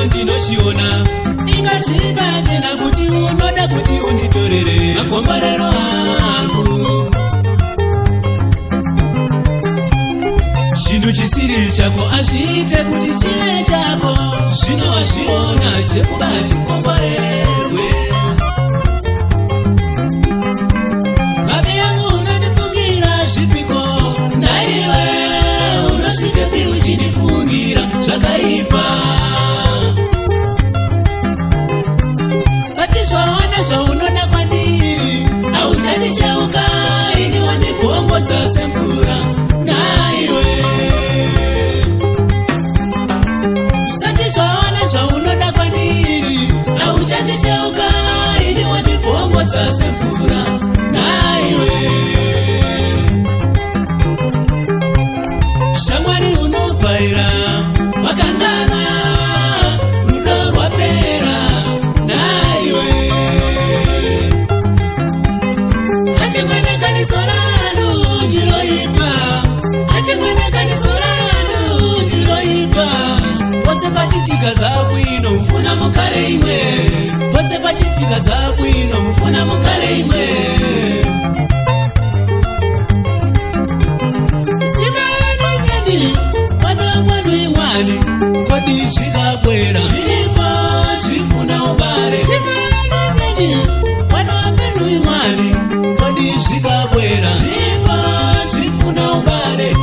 ndinochiona ingachibate nakuti unoda kuti unditorere makomborero angu. Chinhu chisiri chako azviite kuti chive chako, zvino wazviona chekuba chikomborerwe. Babi yangu unandifungira zvipiko, naiwe unosvikepi uchindifungira zvakaipa. Sati zvaona zvaunoda kwandiri hauchandicheuka, ini wandibvongodza semvura naiwe. Sati zvaona zvaunoda kwandiri hauchandicheuka, ini wandibvongodza semvura naiwe. Shamwari unovhaira wakangana, rudo rwapera naiwe. Achimwenekaniso ranu ndiroipa, achimwenekaniso ranu ndiroipa. Pose pachitika zabwino mfuna mukare imwe, pose pachitika zabwino mfuna mukare imwe. Simanongeni wanomwanu imwani, kodi zvikabwera zviripo zvifuna ubare. Simanongeni wanomwanu imwani, kodi zvikabwera zviripo zvifuna ubare.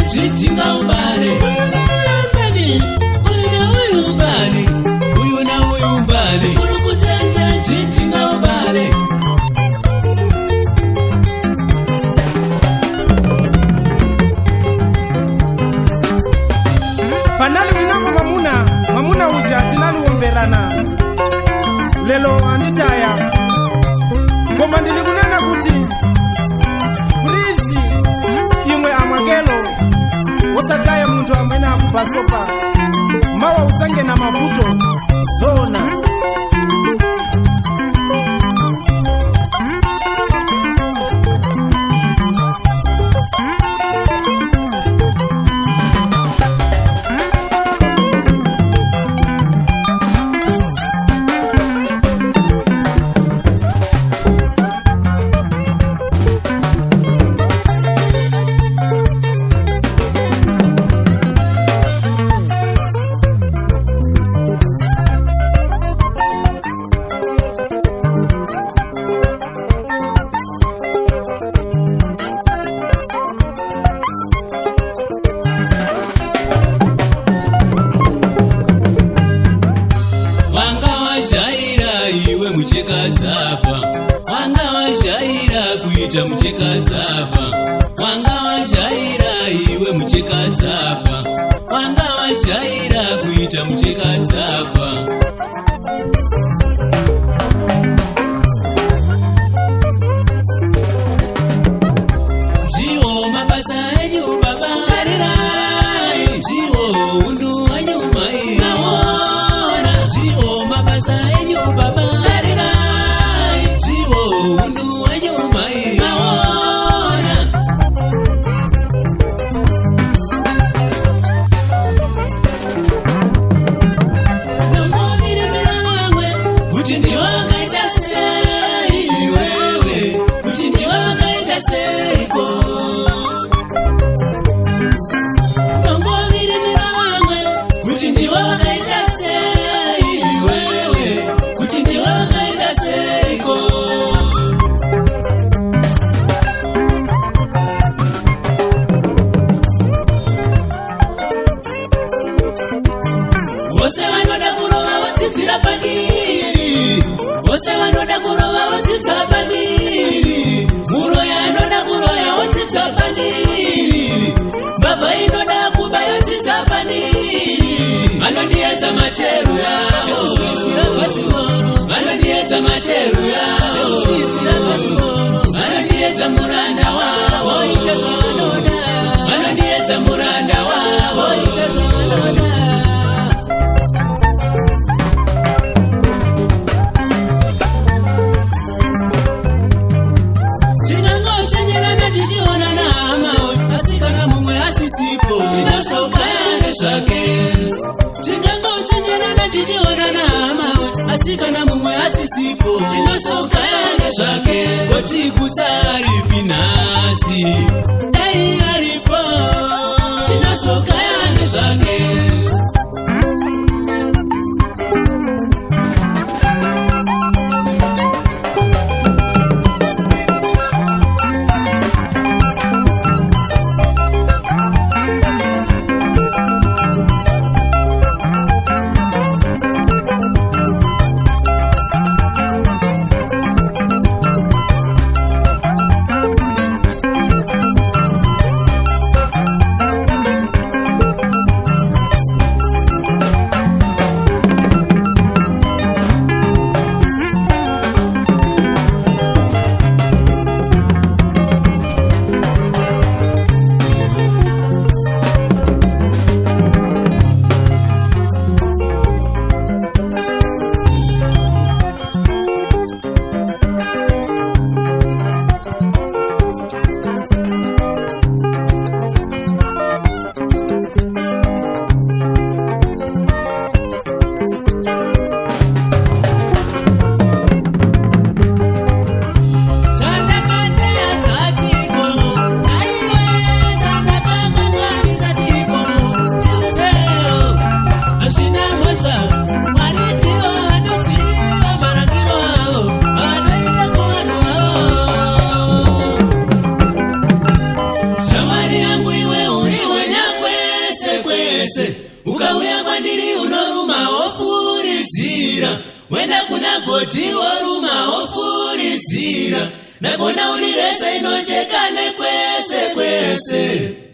Zvitinga ubare uyu na uyu mbani, zvikuru kudzenze zvitinga ubare. Panali winango mamuna uja tinaluomberana lelo anditaya koma ndili kunena kuti prizi imwe amwakelo usataye muntu amwene akupasopa mawa usange na mavuto zona. Wanga washaira kuita muchekadzapa, wanga washaira iwe muchekadzapa, wanga washaira kuita muchekadzapa. Ndiwo mabasa enyu baba, tarirai, ndiwo unhu wenyu mai, maona, ndiwo mabasa enyu baba, tarirai, ndiwo unhu wenyu mai, maona. Nombovirimira vamwe kuti ndiwo vakaita sei, wewe kuti ndiwo vakaita seiko. Nombovirimira vamwe kuti ndiwo vakaita sei, wewe kuti ndiwo vakaita seiko. Vose vanoda kurova vodzidzira pandiri, vose vanoda kurova vodzidza pandiri, muro yanoda kuroya vodzidza pandiri, mbavha inoda kuba yodzidza pandiri. Vanondiedza materu yavo, vanondiedza materu yavo, vanondiedza muranda wavo, vanondiedza muranda wavo. tinosokayane zvake goti kutsari pinhasi dai aripo tinosokayane zvake ukauya kwandiri unoruma wofuridzira wenda kuna goti woruma wofuridzira ndakona uri rese inocheka nekwese kwese